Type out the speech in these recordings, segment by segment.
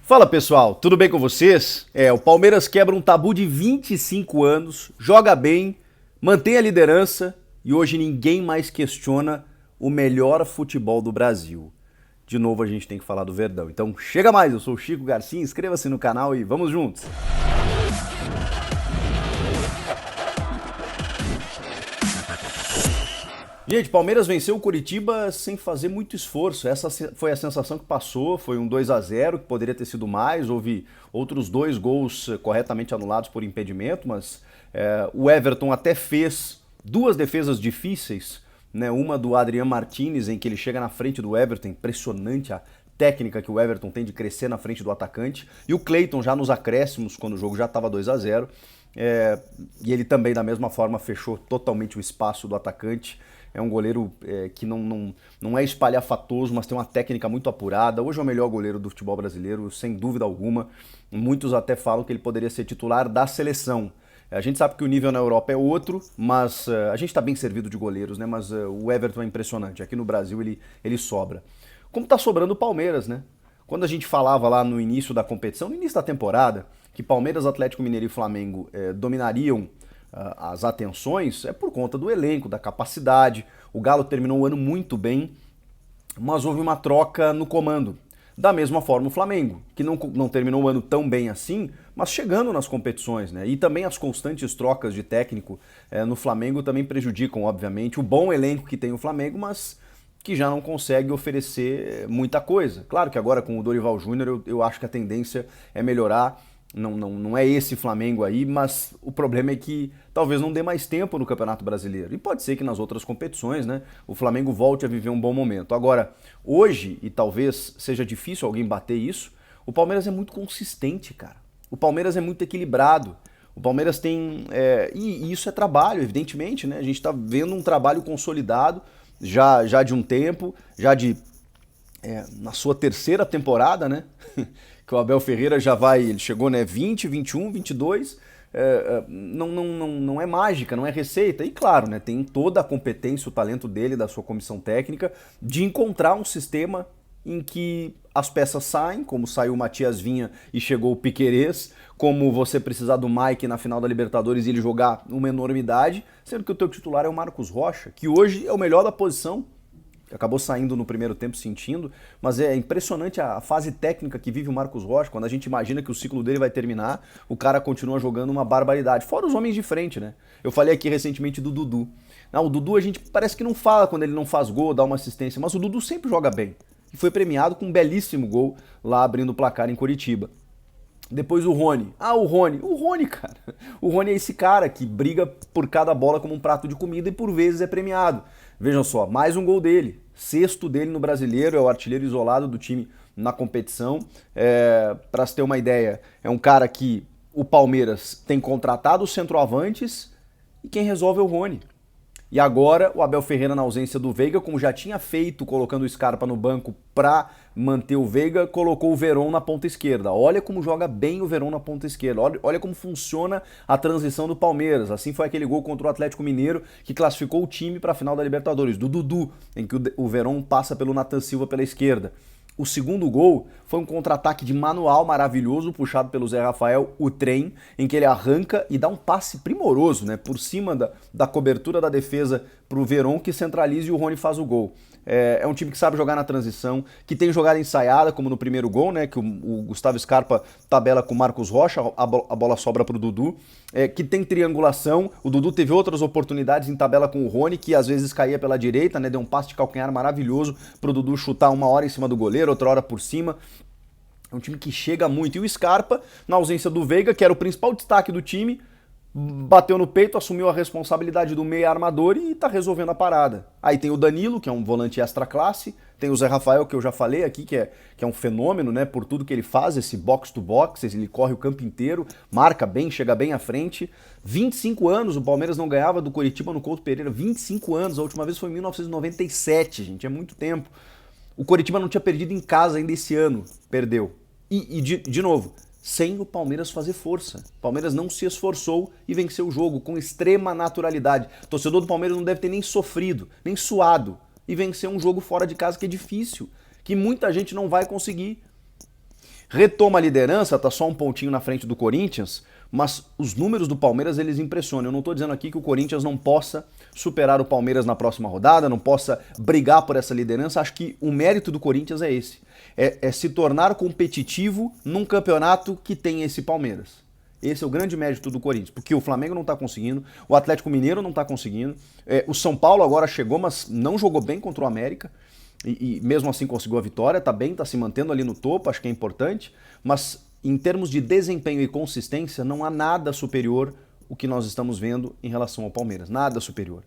Fala pessoal, tudo bem com vocês? O Palmeiras quebra um tabu de 25 anos, joga bem, mantém a liderança e hoje ninguém mais questiona o melhor futebol do Brasil. De novo a gente tem que falar do Verdão. Então chega mais, eu sou o Chico Garcia, inscreva-se no canal e vamos juntos! Gente, Palmeiras venceu o Coritiba sem fazer muito esforço. Essa foi a sensação que passou. Foi um 2-0, que poderia ter sido mais. Houve outros dois gols corretamente anulados por impedimento, mas o Everton até fez duas defesas difíceis, né? Uma do Adrian Martinez, em que ele chega na frente do Everton. Impressionante a técnica que o Everton tem de crescer na frente do atacante. E o Cleiton já nos acréscimos, quando o jogo já estava 2-0. E ele também, da mesma forma, fechou totalmente o espaço do atacante. É um goleiro que não é espalhafatoso, mas tem uma técnica muito apurada. Hoje é o melhor goleiro do futebol brasileiro, sem dúvida alguma. Muitos até falam que ele poderia ser titular da seleção. A gente sabe que o nível na Europa é outro, mas a gente está bem servido de goleiros, né? Mas o Everton é impressionante. Aqui no Brasil ele sobra. Como está sobrando o Palmeiras, né? Quando a gente falava lá no início da competição, no início da temporada, que Palmeiras, Atlético Mineiro e Flamengo dominariam as atenções, é por conta do elenco, da capacidade. O Galo terminou o ano muito bem, mas houve uma troca no comando. Da mesma forma o Flamengo, que não terminou o ano tão bem assim, mas chegando nas competições, né? E também as constantes trocas de técnico no Flamengo também prejudicam, obviamente, o bom elenco que tem o Flamengo, mas que já não consegue oferecer muita coisa. Claro que agora com o Dorival Júnior eu acho que a tendência é melhorar. Não é esse Flamengo aí, mas o problema é que talvez não dê mais tempo no Campeonato Brasileiro. E pode ser que nas outras competições, né, o Flamengo volte a viver um bom momento. Agora, hoje, e talvez seja difícil alguém bater isso, o Palmeiras é muito consistente, cara. O Palmeiras é muito equilibrado. O Palmeiras tem... E isso é trabalho, evidentemente, né? A gente está vendo um trabalho consolidado já de um tempo, na sua terceira temporada, né? Que o Abel Ferreira ele chegou, né, 20, 21, 22, não é mágica, não é receita. E claro, né, tem toda a competência, o talento dele, da sua comissão técnica, de encontrar um sistema em que as peças saem, como saiu o Matias Vinha e chegou o Piquerez, como você precisar do Mike na final da Libertadores e ele jogar uma enormidade, sendo que o teu titular é o Marcos Rocha, que hoje é o melhor da posição. Acabou saindo no primeiro tempo sentindo, mas é impressionante a fase técnica que vive o Marcos Rocha. Quando a gente imagina que o ciclo dele vai terminar, o cara continua jogando uma barbaridade. Fora os homens de frente, né? Eu falei aqui recentemente do Dudu. O Dudu a gente parece que não fala quando ele não faz gol, dá uma assistência, mas o Dudu sempre joga bem. E foi premiado com um belíssimo gol lá abrindo o placar em Curitiba. Depois o Rony. O Rony, cara. O Rony é esse cara que briga por cada bola como um prato de comida e por vezes é premiado. Vejam só, mais um gol dele. Sexto dele no Brasileiro, é o artilheiro isolado do time na competição. Para se ter uma ideia, é um cara que o Palmeiras tem contratado os centroavantes e quem resolve é o Rony. E agora o Abel Ferreira, na ausência do Veiga, como já tinha feito colocando o Scarpa no banco para manter o Veiga, colocou o Veron na ponta esquerda. Olha como joga bem o Veron na ponta esquerda. Olha como funciona a transição do Palmeiras. Assim foi aquele gol contra o Atlético Mineiro que classificou o time para a final da Libertadores, do Dudu, em que o Veron passa pelo Nathan Silva pela esquerda. O segundo gol foi um contra-ataque de manual maravilhoso, puxado pelo Zé Rafael, o trem, em que ele arranca e dá um passe primoroso, né, por cima da cobertura da defesa para o Veron, que centraliza e o Rony faz o gol. É um time que sabe jogar na transição, que tem jogada ensaiada, como no primeiro gol, né, que o Gustavo Scarpa tabela com o Marcos Rocha, a bola sobra para o Dudu, que tem triangulação. O Dudu teve outras oportunidades em tabela com o Rony, que às vezes caía pela direita, né, deu um passe de calcanhar maravilhoso para o Dudu chutar uma hora em cima do goleiro, outra hora por cima. É um time que chega muito. E o Scarpa, na ausência do Veiga, que era o principal destaque do time, bateu no peito, assumiu a responsabilidade do meio armador e tá resolvendo a parada. Aí tem o Danilo, que é um volante extra classe, tem o Zé Rafael, que eu já falei aqui, que é um fenômeno, né, por tudo que ele faz, esse box to box, ele corre o campo inteiro, marca bem, chega bem à frente. 25 anos, o Palmeiras não ganhava do Coritiba no Couto Pereira, 25 anos, a última vez foi em 1997, gente, é muito tempo. O Coritiba não tinha perdido em casa ainda esse ano, perdeu. E de novo, sem o Palmeiras fazer força. O Palmeiras não se esforçou e venceu o jogo com extrema naturalidade. O torcedor do Palmeiras não deve ter nem sofrido, nem suado. E vencer um jogo fora de casa que é difícil, que muita gente não vai conseguir. retoma a liderança, tá só um pontinho na frente do Corinthians, mas os números do Palmeiras, eles impressionam. Eu não estou dizendo aqui que o Corinthians não possa superar o Palmeiras na próxima rodada, não possa brigar por essa liderança. Acho que o mérito do Corinthians é esse. É se tornar competitivo num campeonato que tem esse Palmeiras. Esse é o grande mérito do Corinthians, porque o Flamengo não está conseguindo, o Atlético Mineiro não está conseguindo, o São Paulo agora chegou, mas não jogou bem contra o América, e mesmo assim conseguiu a vitória, tá bem, tá se mantendo ali no topo, acho que é importante, mas em termos de desempenho e consistência, não há nada superior o que nós estamos vendo em relação ao Palmeiras, nada superior.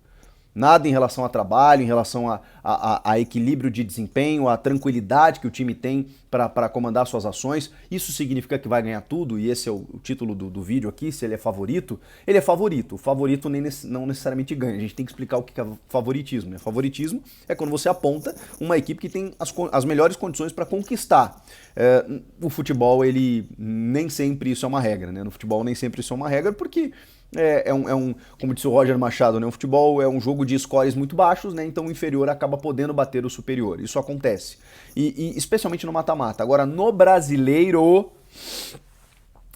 Nada em relação a trabalho, em relação a equilíbrio de desempenho, a tranquilidade que o time tem para comandar suas ações. Isso significa que vai ganhar tudo, e esse é o título do vídeo aqui, se ele é favorito. Ele é favorito. O favorito não necessariamente ganha. A gente tem que explicar o que é favoritismo, né? Favoritismo é quando você aponta uma equipe que tem as melhores condições para conquistar. O futebol, ele nem sempre isso é uma regra, né? No futebol nem sempre isso é uma regra, porque como disse o Roger Machado, né? O futebol é um jogo de scores muito baixos, né? Então o inferior acaba podendo bater o superior. Isso acontece. E especialmente no mata-mata. Agora, no brasileiro,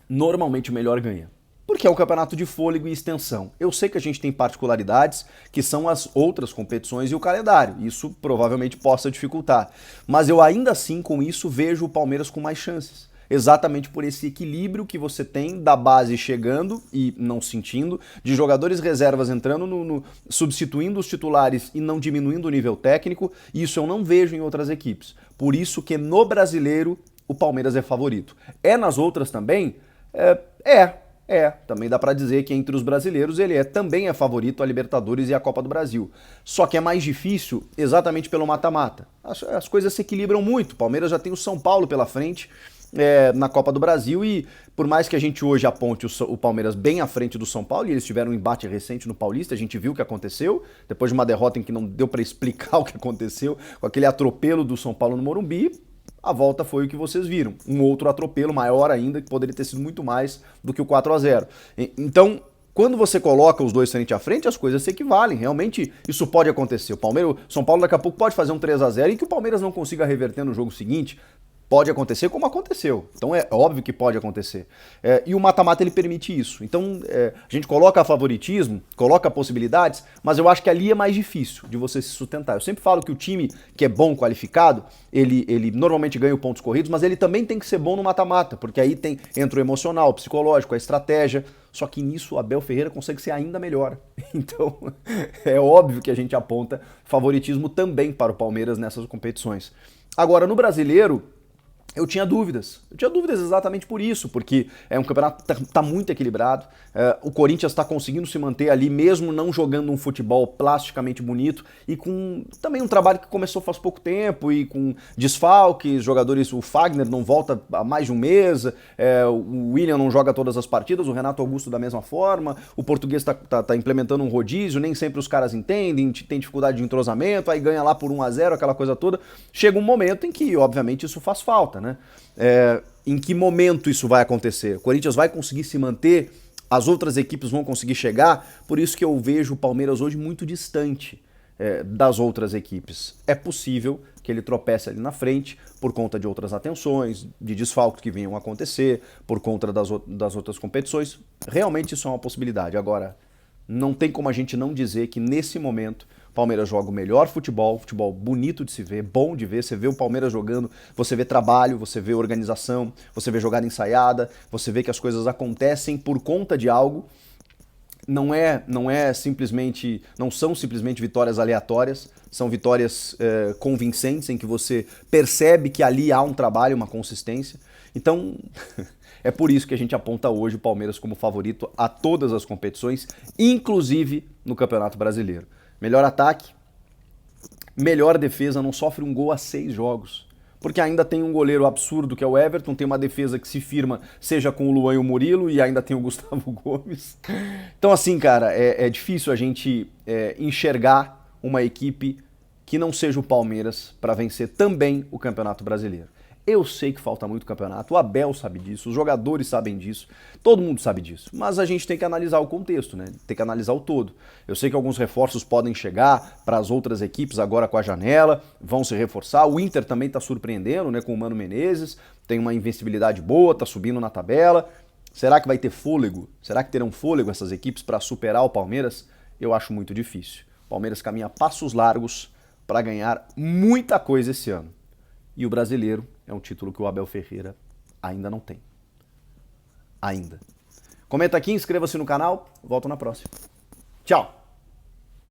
normalmente o melhor ganha. Porque é um campeonato de fôlego e extensão. Eu sei que a gente tem particularidades, que são as outras competições e o calendário. Isso provavelmente possa dificultar. Mas eu ainda assim, com isso, vejo o Palmeiras com mais chances. Exatamente por esse equilíbrio que você tem da base chegando e não sentindo, de jogadores reservas entrando, substituindo os titulares e não diminuindo o nível técnico. Isso eu não vejo em outras equipes. Por isso que no brasileiro o Palmeiras é favorito. É nas outras também? Também dá pra dizer que entre os brasileiros ele também é favorito a Libertadores e a Copa do Brasil. Só que é mais difícil exatamente pelo mata-mata. As coisas se equilibram muito. O Palmeiras já tem o São Paulo pela frente na Copa do Brasil, e por mais que a gente hoje aponte o Palmeiras bem à frente do São Paulo, e eles tiveram um embate recente no Paulista, a gente viu o que aconteceu, depois de uma derrota em que não deu pra explicar o que aconteceu, com aquele atropelo do São Paulo no Morumbi, a volta foi o que vocês viram. Um outro atropelo maior ainda, que poderia ter sido muito mais do que o 4-0. Então, quando você coloca os dois frente a frente, as coisas se equivalem. Realmente, isso pode acontecer. O São Paulo daqui a pouco pode fazer um 3-0 e que o Palmeiras não consiga reverter no jogo seguinte. Pode acontecer como aconteceu. Então é óbvio que pode acontecer. E o mata-mata ele permite isso. Então a gente coloca favoritismo, coloca possibilidades, mas eu acho que ali é mais difícil de você se sustentar. Eu sempre falo que o time que é bom, qualificado, ele normalmente ganha pontos corridos, mas ele também tem que ser bom no mata-mata, porque aí entra o emocional, o psicológico, a estratégia. Só que nisso o Abel Ferreira consegue ser ainda melhor. Então é óbvio que a gente aponta favoritismo também para o Palmeiras nessas competições. Agora, no brasileiro, eu tinha dúvidas. Eu tinha dúvidas exatamente por isso, porque é um campeonato que tá muito equilibrado. O Corinthians está conseguindo se manter ali, mesmo não jogando um futebol plasticamente bonito, e com também um trabalho que começou faz pouco tempo, e com desfalques, jogadores, o Fagner não volta há mais de um mês, o William não joga todas as partidas, o Renato Augusto da mesma forma, o português tá implementando um rodízio, nem sempre os caras entendem, tem dificuldade de entrosamento, aí ganha lá por 1-0, aquela coisa toda. Chega um momento em que, obviamente, isso faz falta, né? Em que momento isso vai acontecer? O Corinthians vai conseguir se manter? As outras equipes vão conseguir chegar? Por isso que eu vejo o Palmeiras hoje muito distante das outras equipes. É possível que ele tropece ali na frente por conta de outras atenções, de desfalques que venham a acontecer, por conta das outras competições. Realmente isso é uma possibilidade. Agora, não tem como a gente não dizer que nesse momento o Palmeiras joga o melhor futebol, futebol bonito de se ver, bom de ver. Você vê o Palmeiras jogando, você vê trabalho, você vê organização, você vê jogada ensaiada, você vê que as coisas acontecem por conta de algo. Não são simplesmente vitórias aleatórias, são vitórias convincentes, em que você percebe que ali há um trabalho, uma consistência. Então, é por isso que a gente aponta hoje o Palmeiras como favorito a todas as competições, inclusive no Campeonato Brasileiro. Melhor ataque, melhor defesa, não sofre um gol há 6 jogos. Porque ainda tem um goleiro absurdo que é o Everton, tem uma defesa que se firma, seja com o Luan e o Murilo, e ainda tem o Gustavo Gomes. Então assim, cara, é difícil a gente enxergar uma equipe que não seja o Palmeiras para vencer também o Campeonato Brasileiro. Eu sei que falta muito campeonato, o Abel sabe disso, os jogadores sabem disso, todo mundo sabe disso, mas a gente tem que analisar o contexto, né? Tem que analisar o todo. Eu sei que alguns reforços podem chegar para as outras equipes agora com a janela, vão se reforçar, o Inter também está surpreendendo, né, com o Mano Menezes, tem uma invencibilidade boa, tá subindo na tabela. Será que vai ter fôlego? Será que terão fôlego essas equipes para superar o Palmeiras? Eu acho muito difícil. O Palmeiras caminha passos largos para ganhar muita coisa esse ano. E o Brasileiro é um título que o Abel Ferreira ainda não tem. Ainda. Comenta aqui, inscreva-se no canal. Volto na próxima. Tchau!